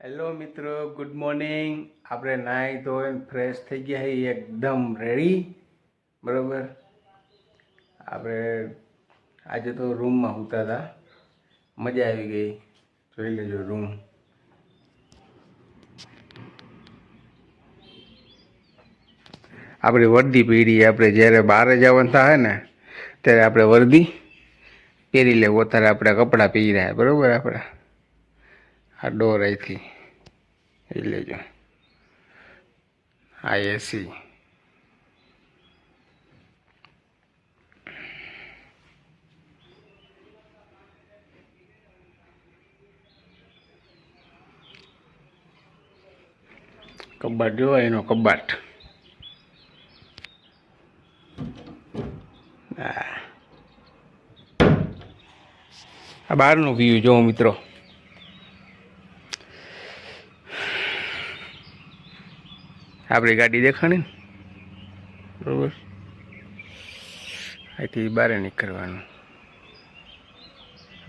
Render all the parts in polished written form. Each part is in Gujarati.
હેલો મિત્રો, ગુડ મોર્નિંગ. આપણે નાહી ધોઈને ફ્રેશ થઈ ગયા છીએ, એકદમ રેડી. બરાબર. આપણે આજે તો રૂમમાં સૂતા હતા, મજા આવી ગઈ. જોઈ લેજો રૂમ. આપણી વર્દી પહેરી, આપણે જ્યારે બહાર જવાનું થાય ને ત્યારે આપણે વર્દી પહેરી લેવું. અત્યારે આપણે કપડાં પહેર્યા બરાબર. આપણે આ ડોર અહીંથી એ લેજો. આ એસી. કબાટ જોવા, એનો કબાટ. આ બહારનો વ્યૂ જોવો મિત્રો. આપણી ગાડી દેખાણી ને બરોબર. અહીંથી બહાર નીકળવાનું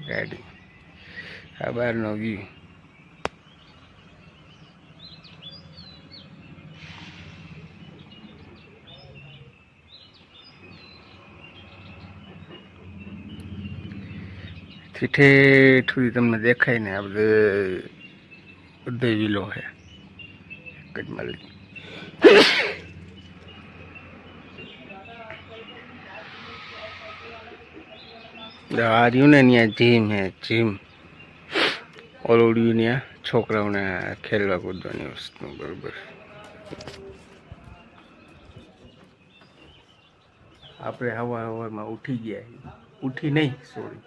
ગાડી. આ બહારનો વ્યૂ. ઠેઠ સુધી તમને દેખાય ને આ બધો વિલો છે એક જ માલિક. આ રહ્યું ને ત્યાં જીમ હે, જીમ. ઓલવડ્યું ત્યાં છોકરાઓને ખેલવા કૂદવાની વસ્તુ બરોબર. આપણે સવારમાં ઉઠી ગયા, ઉઠી નહીં સોરી,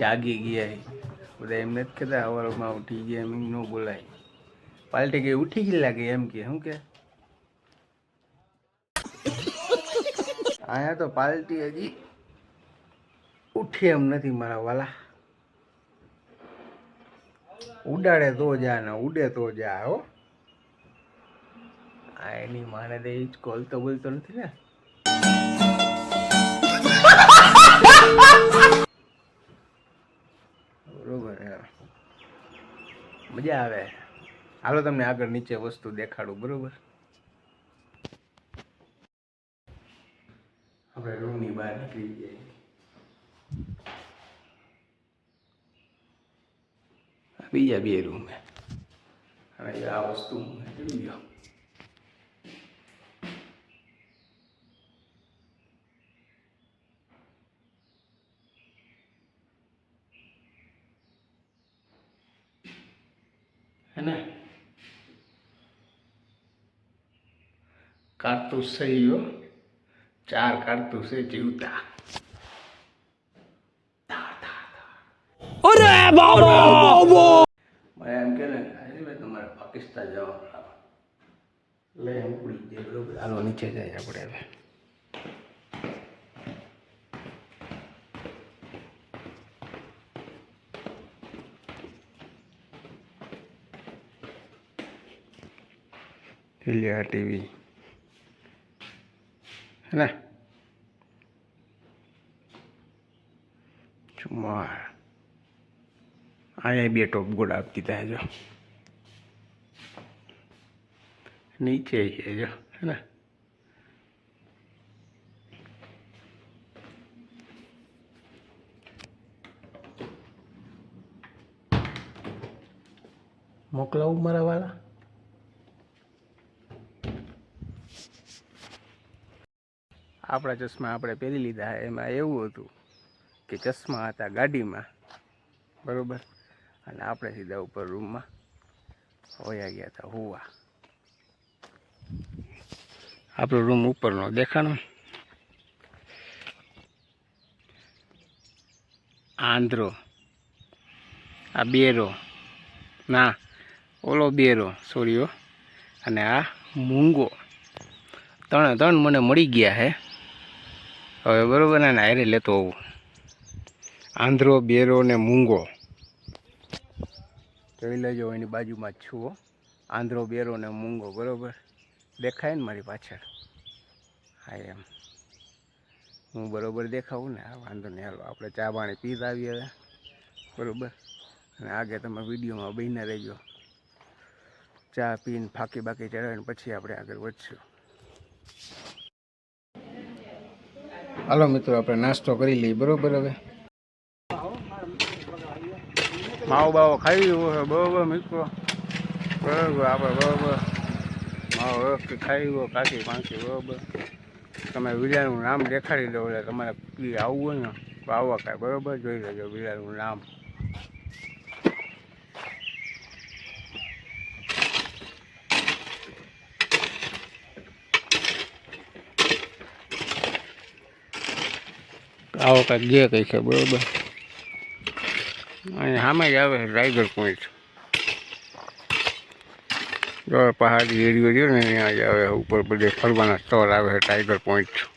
જાગી ગયા. બધા એમ નથી કહેતા સવારમાં ઉઠી ગયા, એમ ન બોલાય. પાલટી ગઈ ઉઠી ગઈ લાગે એમ કે શું કે અહીંયા તો પાલટી હજી ઉઠી એમ નથી મારા વાલા. ઉડાડે તો જા ને ઉડે તો જા. હો આ એની માને દે જ કોલ તો બોલતો નથી ને. બરોબર. મજા આવે. હાલો તમને આગળ નીચે વસ્તુ દેખાડું બરોબર. આપણે રૂમની બહાર નીકળી જઈએ. બીજા બે રૂમ હવે આ વસ્તુ જોઈ લો. હે ને કારતૂસ છે યો, 4 કારતૂસ છે જીવતા. અરે બાબા મને એમ કે ને ભાઈ તમારે પાકિસ્તાન જવાનું લઈ એમ ઉપડી જાય બરોબર. હાલો નીચે જાય આપણે હવે. આ ટીવી હે ને ચુમાર. અહીંયા બે ટોપ ગોળ આપતી હતા જો નીચે છે જો હે ને. મોકલાવું મારા વાલા. આપણા ચશ્મા આપણે પહેરી લીધા. એમાં એવું હતું કે ચશ્મા હતા ગાડીમાં બરોબર, અને આપણે સીધા ઉપર રૂમમાં હોયા ગયા હતા હોવા. આપણો રૂમ ઉપરનો દેખાણો. આંધ્રો, આ બેરો ના ઓલો બેરો સોરીઓ, અને આ મૂંગો. ત્રણ મને મળી ગયા હે હવે બરોબર ને. હારે લેતો હોવું. આંધ્રો, બેરો ને મૂંગો જોઈ લેજો. એની બાજુમાં જ છું. આંધ્રો, બેરો ને મૂંગો બરોબર દેખાય ને મારી પાછળ. હા એમ હું બરોબર દેખાવું ને. વાંધો નહીં. હાલો આપણે ચા પાણી પીતા આવીએ બરોબર. અને આગળ તમે વિડીયોમાં બહીને રહેજો. ચા પીને ફાંકી બાકી ચડાવીને પછી આપણે આગળ વધશું. હાલો મિત્રો, આપણે નાસ્તો કરી લઈએ. બરોબર, હવે માવો બાવો ખાઈ ગયો છે. બરોબર મિત્રો, બરોબર આપણે બરોબર માવો વ્યવસ્થિત ખાઈ ગયો, કાચી પાંચી. બરોબર, તમે વિલાનું નામ દેખાડી દો એટલે તમારે આવવું હોય ને તો આવવા કાંઈ. બરોબર, જોઈ લેજો વિલાનું નામ. આવો કાંઈક જે કંઈ છે. બરોબર, અને સામે જ આવે ટાઈગર પોઈન્ટ. પહાડી એરિયો છે ને, ત્યાં જ આવે ઉપર બધે ફરવાના સ્થળ આવે છે ટાઈગર પોઈન્ટ.